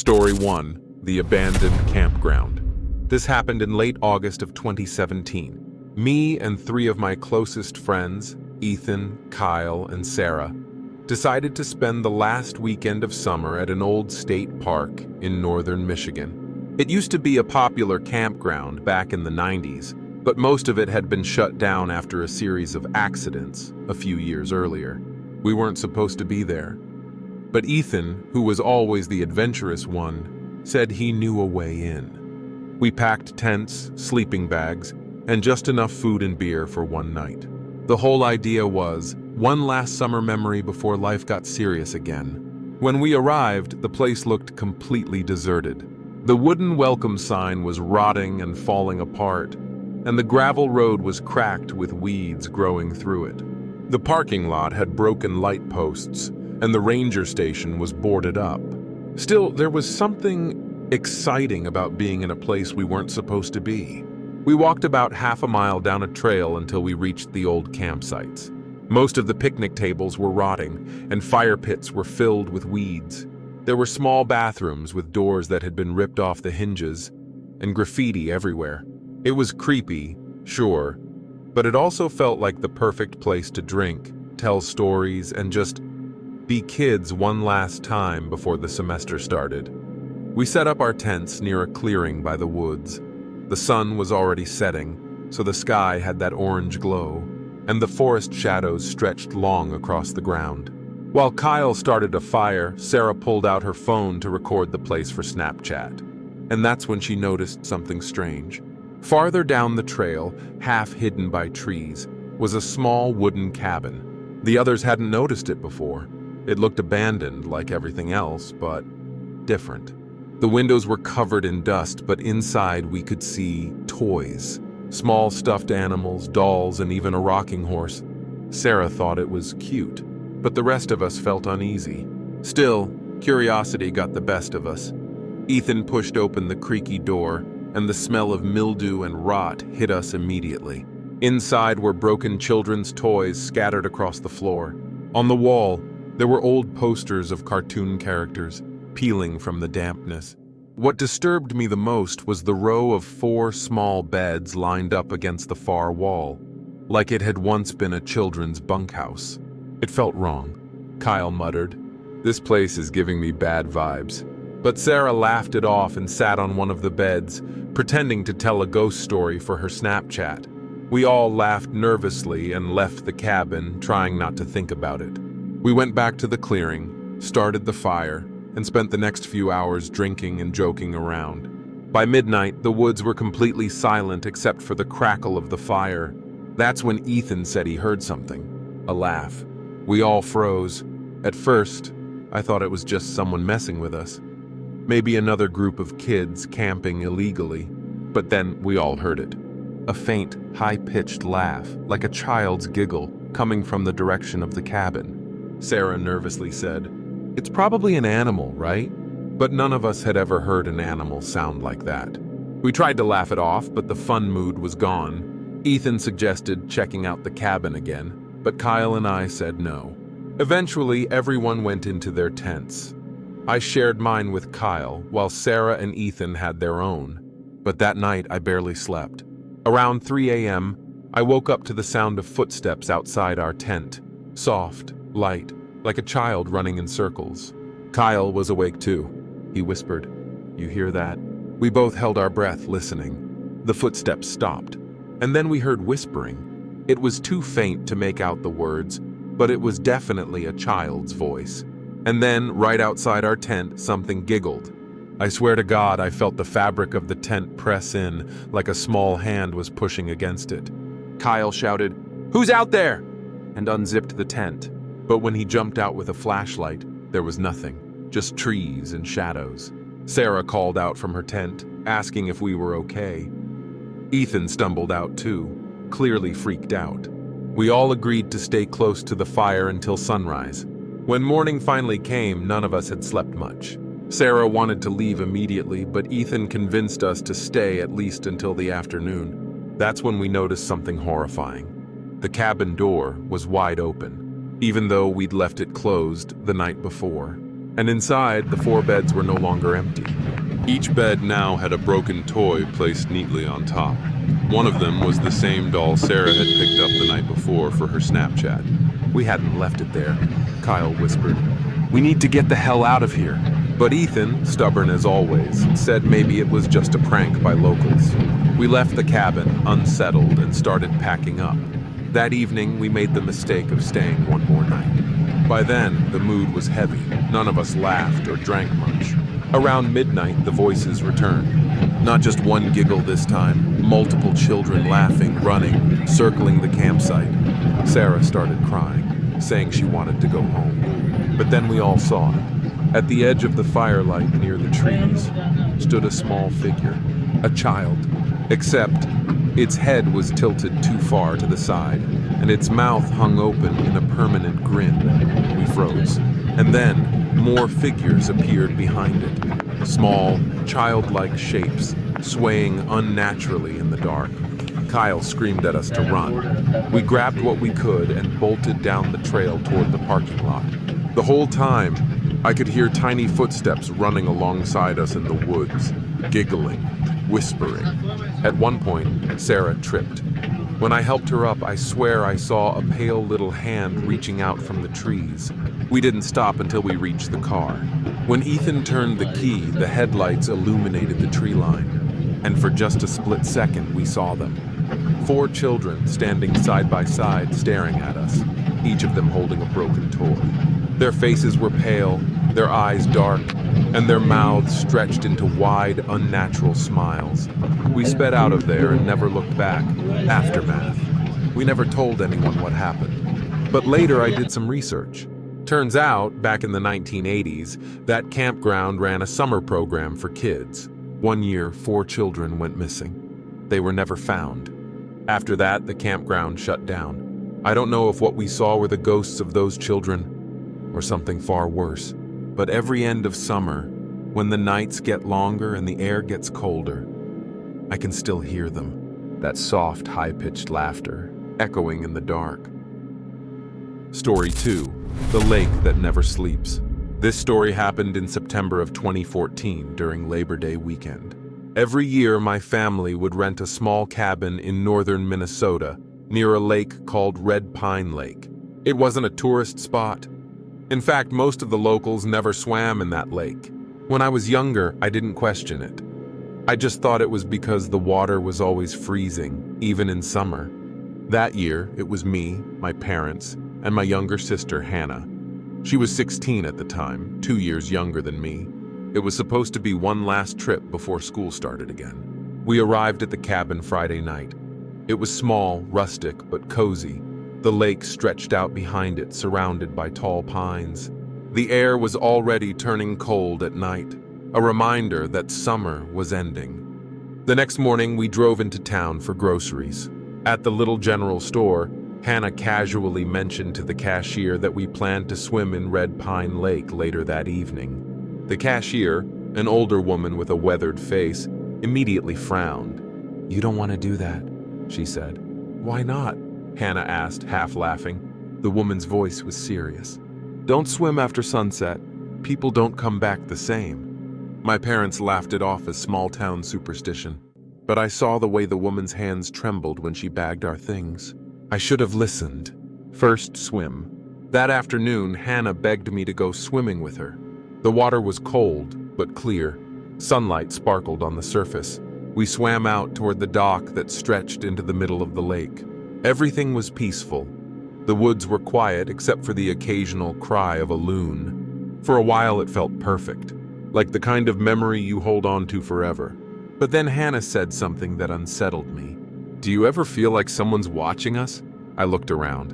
Story 1: The Abandoned Campground. This happened in late August of 2017. Me and three of my closest friends, Ethan, Kyle, and Sarah, decided to spend the last weekend of summer at an old state park in northern Michigan. It used to be a popular campground back in the 90s, but most of it had been shut down after a series of accidents a few years earlier. We weren't supposed to be there. But Ethan, who was always the adventurous one, said he knew a way in. We packed tents, sleeping bags, and just enough food and beer for one night. The whole idea was one last summer memory before life got serious again. When we arrived, the place looked completely deserted. The wooden welcome sign was rotting and falling apart, and the gravel road was cracked with weeds growing through it. The parking lot had broken light posts, and the ranger station was boarded up. Still, there was something exciting about being in a place we weren't supposed to be. We walked about half a mile down a trail until we reached the old campsites. Most of the picnic tables were rotting, and fire pits were filled with weeds. There were small bathrooms with doors that had been ripped off the hinges, and graffiti everywhere. It was creepy, sure, but it also felt like the perfect place to drink, tell stories, and just be kids one last time before the semester started. We set up our tents near a clearing by the woods. The sun was already setting, so the sky had that orange glow, and the forest shadows stretched long across the ground. While Kyle started a fire, Sarah pulled out her phone to record the place for Snapchat. And that's when she noticed something strange. Farther down the trail, half hidden by trees, was a small wooden cabin. The others hadn't noticed it before. It looked abandoned like everything else, but different. The windows were covered in dust, but inside we could see toys. Small stuffed animals, dolls, and even a rocking horse. Sarah thought it was cute, but the rest of us felt uneasy. Still, curiosity got the best of us. Ethan pushed open the creaky door, and the smell of mildew and rot hit us immediately. Inside were broken children's toys scattered across the floor. On the wall, there were old posters of cartoon characters, peeling from the dampness. What disturbed me the most was the row of 4 small beds lined up against the far wall, like it had once been a children's bunkhouse. It felt wrong. Kyle muttered, "This place is giving me bad vibes." But Sarah laughed it off and sat on one of the beds, pretending to tell a ghost story for her Snapchat. We all laughed nervously and left the cabin, trying not to think about it. We went back to the clearing, started the fire, and spent the next few hours drinking and joking around. By midnight, the woods were completely silent except for the crackle of the fire. That's when Ethan said he heard something. A laugh. We all froze. At first, I thought it was just someone messing with us. Maybe another group of kids camping illegally. But then we all heard it. A faint, high-pitched laugh, like a child's giggle, coming from the direction of the cabin. Sarah nervously said, "It's probably an animal, right?" But none of us had ever heard an animal sound like that. We tried to laugh it off, but the fun mood was gone. Ethan suggested checking out the cabin again, but Kyle and I said no. Eventually, everyone went into their tents. I shared mine with Kyle, while Sarah and Ethan had their own. But that night, I barely slept. Around 3 a.m., I woke up to the sound of footsteps outside our tent. Soft, light, like a child running in circles. Kyle was awake too. He whispered, "You hear that?" We both held our breath, listening. The footsteps stopped, and then we heard whispering. It was too faint to make out the words, but it was definitely a child's voice. And then, right outside our tent, something giggled. I swear to God, I felt the fabric of the tent press in, like a small hand was pushing against it. Kyle shouted, "Who's out there?" and unzipped the tent. But when he jumped out with a flashlight, there was nothing, just trees and shadows. Sarah called out from her tent, asking if we were okay. Ethan stumbled out too, clearly freaked out. We all agreed to stay close to the fire until sunrise. When morning finally came, none of us had slept much. Sarah wanted to leave immediately, but Ethan convinced us to stay at least until the afternoon. That's when we noticed something horrifying. The cabin door was wide open, even though we'd left it closed the night before. And inside, the 4 beds were no longer empty. Each bed now had a broken toy placed neatly on top. One of them was the same doll Sarah had picked up the night before for her Snapchat. "We hadn't left it there," Kyle whispered. "We need to get the hell out of here." But Ethan, stubborn as always, said maybe it was just a prank by locals. We left the cabin, unsettled, and started packing up. That evening, we made the mistake of staying one more night. By then, the mood was heavy. None of us laughed or drank much. Around midnight, the voices returned. Not just one giggle this time, multiple children laughing, running, circling the campsite. Sarah started crying, saying she wanted to go home. But then we all saw it. At the edge of the firelight near the trees stood a small figure, a child, except its head was tilted too far to the side, and its mouth hung open in a permanent grin. We froze. And then more figures appeared behind it. Small, childlike shapes, swaying unnaturally in the dark. Kyle screamed at us to run. We grabbed what we could and bolted down the trail toward the parking lot. The whole time, I could hear tiny footsteps running alongside us in the woods, giggling, whispering. At one point, Sarah tripped. When I helped her up, I swear I saw a pale little hand reaching out from the trees. We didn't stop until we reached the car. When Ethan turned the key, the headlights illuminated the tree line. And for just a split second, we saw them. 4 children standing side by side, staring at us, each of them holding a broken toy. Their faces were pale, their eyes dark, and their mouths stretched into wide, unnatural smiles. We sped out of there and never looked back. Aftermath. We never told anyone what happened. But later I did some research. Turns out, back in the 1980s, that campground ran a summer program for kids. One year, 4 children went missing. They were never found. After that, the campground shut down. I don't know if what we saw were the ghosts of those children or something far worse. But every end of summer, when the nights get longer and the air gets colder, I can still hear them. That soft, high-pitched laughter, echoing in the dark. Story 2. The Lake That Never Sleeps. This story happened in September of 2014 during Labor Day weekend. Every year, my family would rent a small cabin in northern Minnesota near a lake called Red Pine Lake. It wasn't a tourist spot. In fact, most of the locals never swam in that lake. When I was younger, I didn't question it. I just thought it was because the water was always freezing, even in summer. That year, it was me, my parents, and my younger sister, Hannah. She was 16 at the time, 2 years younger than me. It was supposed to be one last trip before school started again. We arrived at the cabin Friday night. It was small, rustic, but cozy. The lake stretched out behind it, surrounded by tall pines. The air was already turning cold at night, a reminder that summer was ending. The next morning, we drove into town for groceries. At the little general store, Hannah casually mentioned to the cashier that we planned to swim in Red Pine Lake later that evening. The cashier, an older woman with a weathered face, immediately frowned. "You don't want to do that," she said. "Why not?" Hannah asked, half laughing. The woman's voice was serious. "Don't swim after sunset. People don't come back the same." My parents laughed it off as small-town superstition. But I saw the way the woman's hands trembled when she bagged our things. I should have listened. First, swim. That afternoon, Hannah begged me to go swimming with her. The water was cold, but clear. Sunlight sparkled on the surface. We swam out toward the dock that stretched into the middle of the lake. Everything was peaceful. The woods were quiet except for the occasional cry of a loon. For a while it felt perfect, like the kind of memory you hold on to forever. But then Hannah said something that unsettled me. "Do you ever feel like someone's watching us?" I looked around.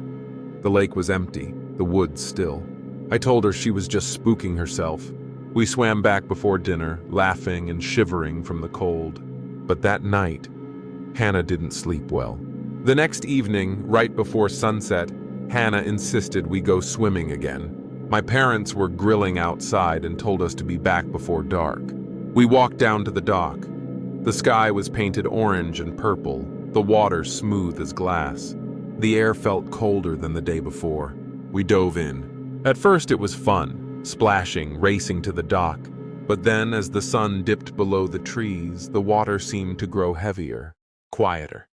The lake was empty, the woods still. I told her she was just spooking herself. We swam back before dinner, laughing and shivering from the cold. But that night, Hannah didn't sleep well. The next evening, right before sunset, Hannah insisted we go swimming again. My parents were grilling outside and told us to be back before dark. We walked down to the dock. The sky was painted orange and purple, the water smooth as glass. The air felt colder than the day before. We dove in. At first it was fun. splashing, racing to the dock. But then, as the sun dipped below the trees, the water seemed to grow heavier, quieter.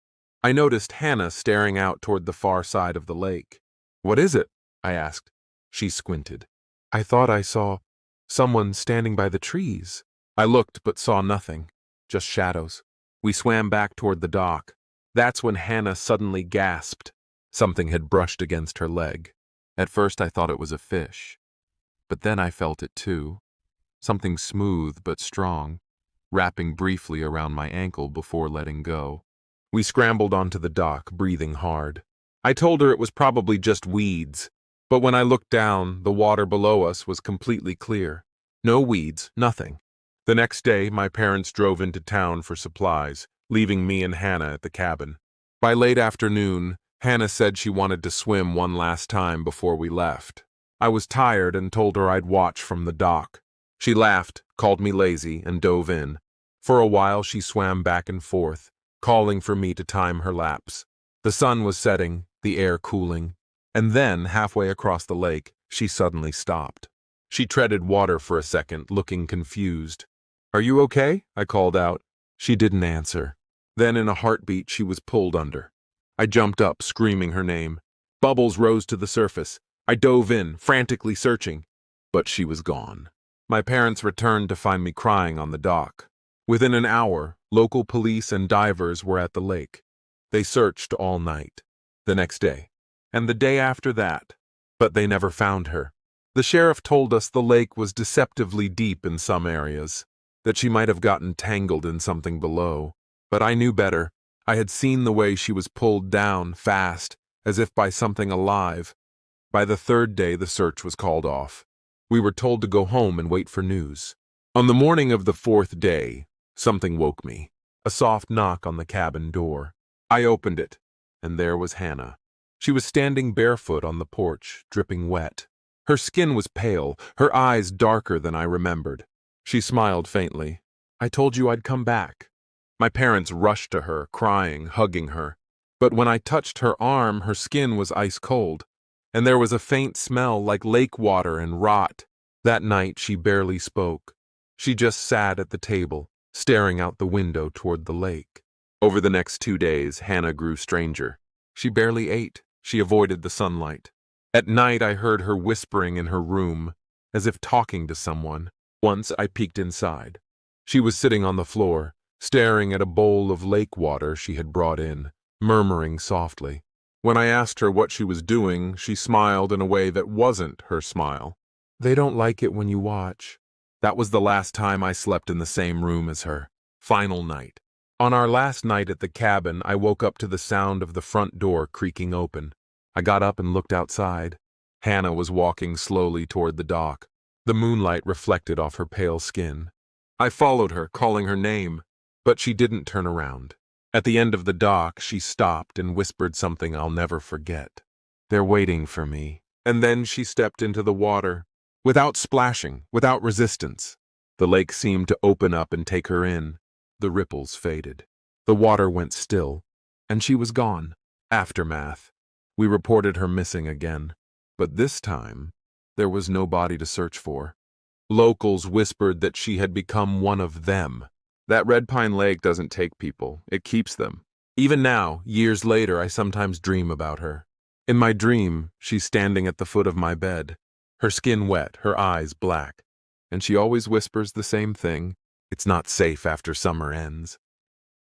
I noticed Hannah staring out toward the far side of the lake. "What is it?" I asked. She squinted. "I thought I saw someone standing by the trees." I looked but saw nothing, just shadows. We swam back toward the dock. That's when Hannah suddenly gasped. Something had brushed against her leg. At first I thought it was a fish, but then I felt it too. Something smooth but strong, wrapping briefly around my ankle before letting go. We scrambled onto the dock, breathing hard. I told her it was probably just weeds, but when I looked down, the water below us was completely clear. No weeds, nothing. The next day, my parents drove into town for supplies, leaving me and Hannah at the cabin. By late afternoon, Hannah said she wanted to swim one last time before we left. I was tired and told her I'd watch from the dock. She laughed, called me lazy, and dove in. For a while she swam back and forth, calling for me to time her laps. The sun was setting, the air cooling, and then, halfway across the lake, she suddenly stopped. She treaded water for a second, looking confused. "Are you okay?" I called out. She didn't answer. Then in a heartbeat she was pulled under. I jumped up, screaming her name. Bubbles rose to the surface. I dove in, frantically searching, but she was gone. My parents returned to find me crying on the dock. Within an hour, local police and divers were at the lake. They searched all night, the next day, and the day after that, but they never found her. The sheriff told us the lake was deceptively deep in some areas, that she might have gotten tangled in something below. But I knew better. I had seen the way she was pulled down fast, as if by something alive. By the third day, the search was called off. We were told to go home and wait for news. On the morning of the fourth day, something woke me. A soft knock on the cabin door. I opened it, and there was Hannah. She was standing barefoot on the porch, dripping wet. Her skin was pale, her eyes darker than I remembered. She smiled faintly. "I told you I'd come back." My parents rushed to her, crying, hugging her. But when I touched her arm, her skin was ice cold, and there was a faint smell like lake water and rot. That night she barely spoke. She just sat at the table, staring out the window toward the lake. Over the next 2 days, Hannah grew stranger. She barely ate. She avoided the sunlight. At night, I heard her whispering in her room, as if talking to someone. Once I peeked inside. She was sitting on the floor, staring at a bowl of lake water she had brought in, murmuring softly. When I asked her what she was doing, she smiled in a way that wasn't her smile. "They don't like it when you watch." That was the last time I slept in the same room as her. Final night. On our last night at the cabin, I woke up to the sound of the front door creaking open. I got up and looked outside. Hannah was walking slowly toward the dock. The moonlight reflected off her pale skin. I followed her, calling her name, but she didn't turn around. At the end of the dock, she stopped and whispered something I'll never forget. "They're waiting for me." And then she stepped into the water, without splashing, without resistance. The lake seemed to open up and take her in. The ripples faded. The water went still, and she was gone. Aftermath. We reported her missing again, but this time, there was no body to search for. Locals whispered that she had become one of them. That Red Pine Lake doesn't take people, it keeps them. Even now, years later, I sometimes dream about her. In my dream, she's standing at the foot of my bed, her skin wet, her eyes black, and she always whispers the same thing: "It's not safe after summer ends."